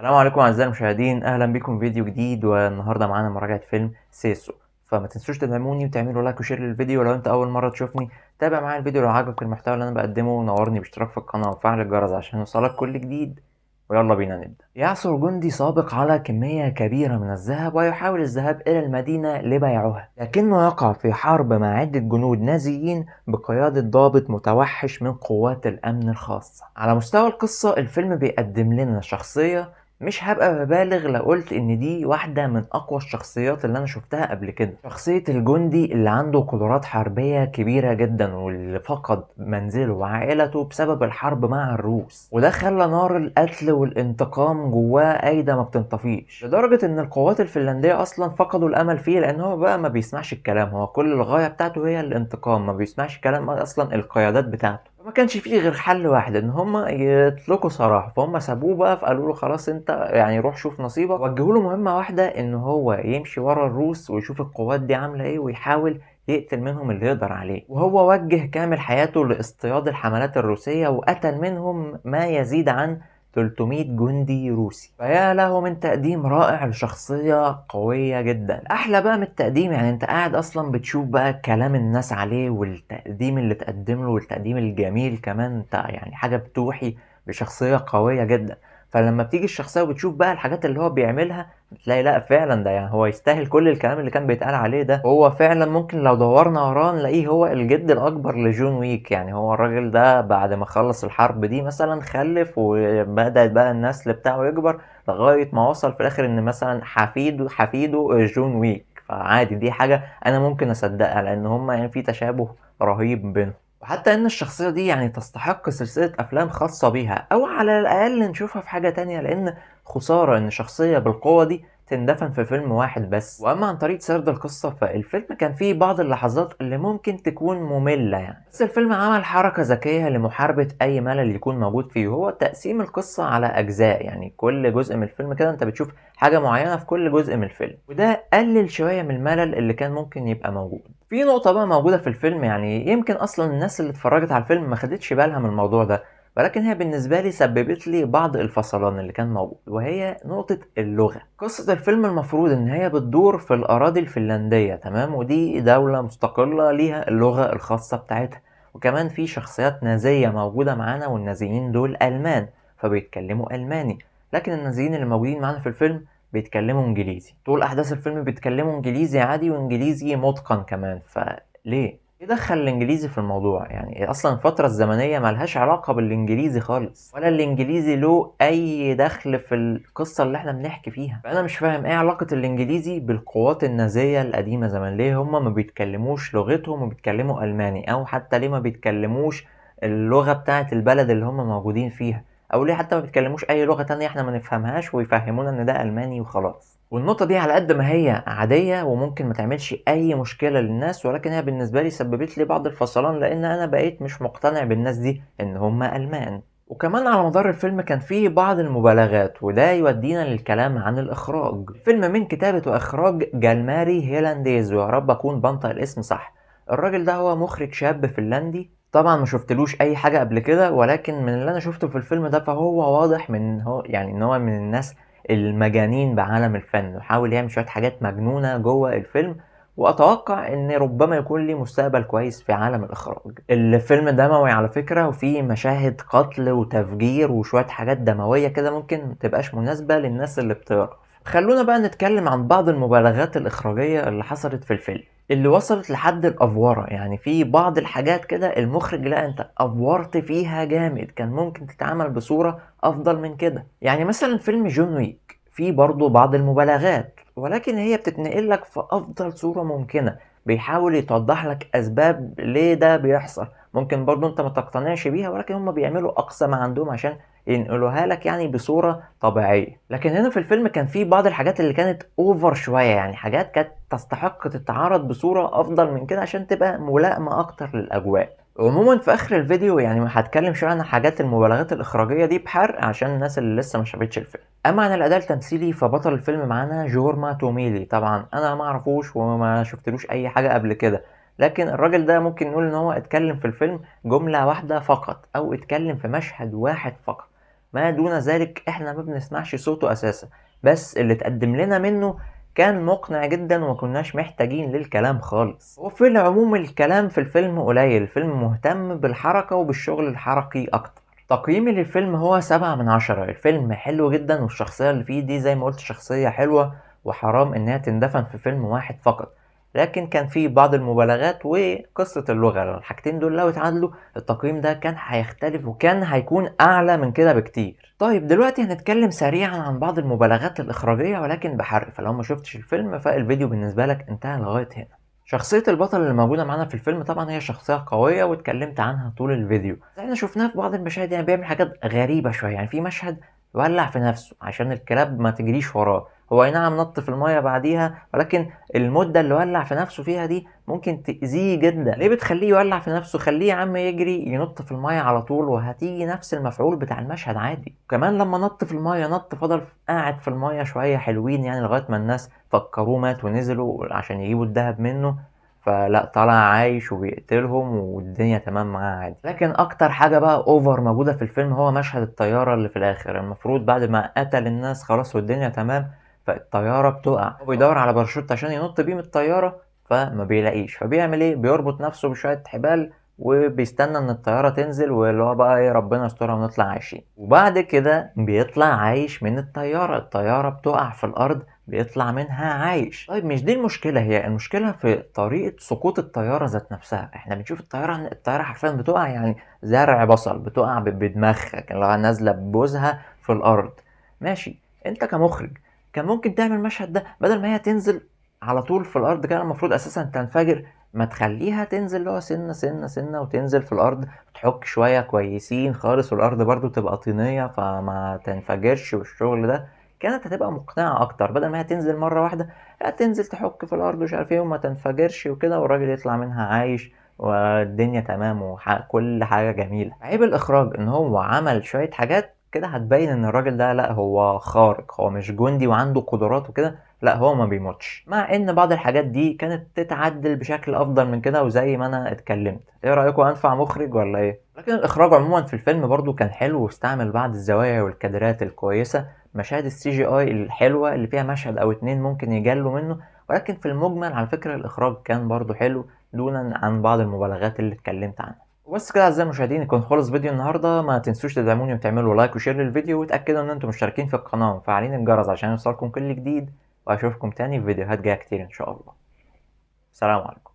السلام عليكم اعزائي المشاهدين، اهلا بكم في فيديو جديد. والنهارده معانا مراجعه فيلم سيسو. فما تنسوش تدعموني وتعملوا لايك وشير للفيديو. لو انت اول مره تشوفني تابع معايا الفيديو. لو عجبك المحتوى اللي انا بقدمه ونورني باشتراك في القناه وفعل الجرس عشان يوصلك كل جديد. ويلا بينا نبدا. يعثر جندي سابق على كميه كبيره من الذهب ويحاول الذهاب الى المدينه لبيعها، لكنه يقع في حرب مع عده جنود نازيين بقياده ضابط متوحش من قوات الامن الخاصه. على مستوى القصه الفيلم بيقدم لنا شخصيه، مش هبقى ببالغ لو قلت ان دي واحدة من اقوى الشخصيات اللي انا شفتها قبل كده. شخصية الجندي اللي عنده قدرات حربية كبيرة جدا واللي فقد منزله وعائلته بسبب الحرب مع الروس، وده خلى نار القتل والانتقام جواه قايدة ما بتنطفيش، لدرجة ان القوات الفنلندية اصلا فقدوا الامل فيه، لان هو بقى ما بيسمعش الكلام. هو كل الغاية بتاعته هي الانتقام، ما بيسمعش كلام اصلا القيادات بتاعته. ما كانش فيه غير حل واحد، ان هم يطلقوا سراح. فهم سابوه بقى، فقالوا له خلاص انت يعني روح شوف نصيبك. وجهوا له مهمة واحدة، ان هو يمشي ورا الروس ويشوف القوات دي عاملة ايه ويحاول يقتل منهم اللي يقدر عليه. وهو وجه كامل حياته لاصطياد الحملات الروسية وقتل منهم ما يزيد عن 300 جندي روسي. فيا له من تقديم رائع لشخصية قوية جدا. أحلى بقى من التقديم، يعني أنت قاعد أصلا بتشوف بقى كلام الناس عليه والتقديم اللي تقدم له والتقديم الجميل كمان. أنت يعني حاجة بتوحي بشخصية قوية جدا. فلما بتيجي الشخصية وبتشوف بقى الحاجات اللي هو بيعملها بتلاقي لا فعلا ده يعني هو يستاهل كل الكلام اللي كان بيتقال عليه ده. هو فعلا ممكن لو دورنا وراه نلاقيه هو الجد الأكبر لجون ويك. يعني هو الراجل ده بعد ما خلص الحرب دي مثلا خلف وبدأت بقى النسل بتاعه يكبر، لغاية ما وصل في الآخر إن مثلا حفيده جون ويك. فعادي دي حاجة أنا ممكن أصدقها، لأن هما يعني في تشابه رهيب بينهم. وحتى ان الشخصية دي يعني تستحق سلسلة افلام خاصة بيها، او على الاقل نشوفها في حاجة تانية، لان خسارة ان شخصية بالقوة دي تندفن في فيلم واحد بس. واما عن طريقة سرد القصة فالفيلم كان فيه بعض اللحظات اللي ممكن تكون مملة يعني، بس الفيلم عمل حركة ذكية لمحاربة اي ملل يكون موجود فيه، وهو تقسيم القصة على اجزاء. يعني كل جزء من الفيلم كده انت بتشوف حاجة معينة في كل جزء من الفيلم، وده قلل شوية من الملل اللي كان ممكن يبقى موجود. في نقطة بقى موجودة في الفيلم، يعني يمكن أصلا الناس اللي اتفرجت على الفيلم ما خدتش بالها من الموضوع ده، ولكن هي بالنسبة لي سببت لي بعض الفصلان اللي كان موجود، وهي نقطة اللغة. قصة الفيلم المفروض إن هي بتدور في الأراضي الفنلندية، تمام، ودي دولة مستقلة ليها اللغة الخاصة بتاعتها. وكمان في شخصيات نازية موجودة معانا، والنازيين دول ألمان فبيتكلموا ألماني. لكن النازيين اللي موجودين معانا في الفيلم بيتكلموا انجليزي. طول احداث الفيلم بيتكلموا انجليزي عادي وانجليزي متقن كمان. فليه يدخل الانجليزي في الموضوع؟ يعني اصلا الفترة الزمنية ملهاش علاقة بالانجليزي خالص، ولا الانجليزي له اي دخل في القصة اللي احنا بنحكي فيها. فانا مش فاهم ايه علاقة الانجليزي بالقوات النازية القديمة زمان. ليه هما ما بيتكلموش لغتهم وبيتكلموا الماني؟ او حتى ليه ما بيتكلموش اللغة بتاعة البلد اللي هما موجودين فيها؟ او ليه حتى ما بيتكلموش اي لغة تانية احنا ما نفهمهاش ويفهمونا ان ده الماني وخلاص؟ والنقطة دي على قد ما هي عادية وممكن ما تعملش اي مشكلة للناس، ولكن هي بالنسبة لي سببت لي بعض الفصلان، لان انا بقيت مش مقتنع بالناس دي ان هم المان. وكمان على مدار الفيلم كان فيه بعض المبالغات، وده يودينا للكلام عن الاخراج. الفيلم من كتابة واخراج جالماري هيلانديز، ويا رب اكون بنطق الاسم صح. الراجل ده هو مخرج شاب فنلندي. طبعا ما شفتلوش اي حاجة قبل كده، ولكن من اللي انا شفته في الفيلم ده فهو واضح من هو يعني ان هو من الناس المجانين بعالم الفن، وحاول يعمل شوية حاجات مجنونة جوه الفيلم. واتوقع ان ربما يكون ليه مستقبل كويس في عالم الاخراج. الفيلم دموي على فكرة، وفيه مشاهد قتل وتفجير وشوية حاجات دموية كده ممكن متبقاش مناسبة للناس اللي بتقرا. خلونا بقى نتكلم عن بعض المبالغات الإخراجية اللي حصلت في الفيلم، اللي وصلت لحد الأفورة. يعني في بعض الحاجات كده المخرج لا انت أفورت فيها جامد، كان ممكن تتعمل بصورة أفضل من كده. يعني مثلا فيلم جون ويك فيه برضو بعض المبالغات، ولكن هي بتتنقل لك في أفضل صورة ممكنة. بيحاول يتوضح لك أسباب ليه ده بيحصل، ممكن برضو انت ما تقتنعش بيها، ولكن هم بيعملوا أقصى ما عندهم عشان ينقلوها لك يعني بصورة طبيعية. لكن هنا في الفيلم كان في بعض الحاجات اللي كانت اوفر شوية، يعني حاجات كانت تستحق تتعرض بصورة افضل من كده عشان تبقى ملائمة اكتر للاجواء. عموما في اخر الفيديو يعني هتكلم شويه عن حاجات المبالغات الاخراجيه دي بحرق عشان الناس اللي لسه ما شافتش الفيلم. اما عن الاداء التمثيلي فبطل الفيلم معانا جورما توميلي. طبعا انا ما اعرفوش وما شفتلوش اي حاجه قبل كده، لكن الراجل ده ممكن نقول ان هو اتكلم في الفيلم جمله واحده فقط، او اتكلم في مشهد واحد فقط. ما دون ذلك احنا ما بنسمعش صوته اساسا، بس اللي اتقدم لنا منه كان مقنع جدا وما كناش محتاجين للكلام خالص. وفي العموم الكلام في الفيلم قليل، الفيلم مهتم بالحركة وبالشغل الحركي اكتر. تقييمي للفيلم هو 7/10. الفيلم حلو جدا، والشخصية اللي فيه دي زي ما قلت شخصية حلوة، وحرام انها تندفن في فيلم واحد فقط. لكن كان فيه بعض المبالغات وقصة اللغة، الحاجتين دول لو اتعادلوا التقييم ده كان هيختلف وكان هيكون اعلى من كده بكتير. طيب دلوقتي هنتكلم سريعا عن بعض المبالغات الاخراجية ولكن بحرق، فلو ما شفتش الفيلم فالفيديو بالنسبة لك انتهى لغاية هنا. شخصية البطل اللي موجودة معانا في الفيلم طبعا هي شخصية قوية واتكلمت عنها طول الفيديو. احنا شفناه في بعض المشاهد يعني بيعمل حاجات غريبة شوية، يعني في مشهد ولع في نفسه عشان الكلاب ما تجريش وراه. هو اي نعم نط في المية بعديها، ولكن المدة اللي ولع في نفسه فيها دي ممكن تأذيه جدا. ليه بتخليه يولع في نفسه؟ خليه يا عم يجري ينط في المية على طول وهتيجي نفس المفعول بتاع المشهد عادي. كمان لما نط في المية نط فضل قاعد في المية شوية حلوين يعني لغاية ما الناس فكروه مات ونزلوا عشان يجيبوا الدهب منه. فلا طلع عايش وبيقتلهم والدنيا تمام معاه عادي. لكن اكتر حاجة بقى اوفر موجودة في الفيلم هو مشهد الطيارة اللي في الاخر. المفروض بعد ما قتل الناس خلاص والدنيا تمام، فالطيارة بتقع، هو بيدور على باراشوت عشان ينط بيه من الطيارة فما بيلاقيش، فبيعمل ايه؟ بيربط نفسه بشوية حبال وبيستنى ان الطيارة تنزل، واللي هو بقى ايه ربنا يسترها ونطلع عايشين. وبعد كده بيطلع عايش من الطيارة بتقع في الارض بيطلع منها عايش. طيب مش دي المشكلة، هي المشكلة في طريقة سقوط الطيارة ذات نفسها. احنا بنشوف الطيارة حرفيا بتقع يعني زرع بصل، بتقع بدماغها كان لو نازلة ببوزها في الارض. ماشي، انت كمخرج كان ممكن تعمل المشهد ده بدل ما هي تنزل على طول في الارض كده المفروض اساسا تنفجر، ما تخليها تنزل اللي هو سنة سنة سنة وتنزل في الارض تحك شوية كويسين خالص، والارض برضو تبقى طينية فما تنفجرش والشغل ده. كانت هتبقى مقنعة اكتر بدل ما هي تنزل مرة واحدة، لا تنزل تحك في الارض ومش عارف ايه وما تنفجرش وكده والراجل يطلع منها عايش والدنيا تمام وكل حاجة جميلة. عيب الاخراج ان هو عمل شوية حاجات كده هتبين ان الراجل ده لا هو خارق، هو مش جندي وعنده قدرات وكده، لا هو ما بيموتش. مع ان بعض الحاجات دي كانت تتعدل بشكل افضل من كده، وزي ما انا اتكلمت ايه رايكم انفع مخرج ولا ايه؟ لكن الاخراج عموما في الفيلم برضو كان حلو واستعمل بعض الزوايا والكادرات الكويسه، مشاهد السي جي اي الحلوه اللي فيها مشهد او اتنين ممكن يجلوا منه، ولكن في المجمل على فكره الاخراج كان برضو حلو دونا عن بعض المبالغات اللي اتكلمت عنها. وبس كده اعزائي المشاهدين يكون خلص فيديو النهارده. ما تنسوش تدعموني وتعملوا لايك وشير للفيديو، وتاكدوا ان انتم مشتركين في القناه وفعالين الجرس عشان يوصلكم كل جديد، واشوفكم تاني في فيديوهات جايه كتير ان شاء الله. سلام عليكم.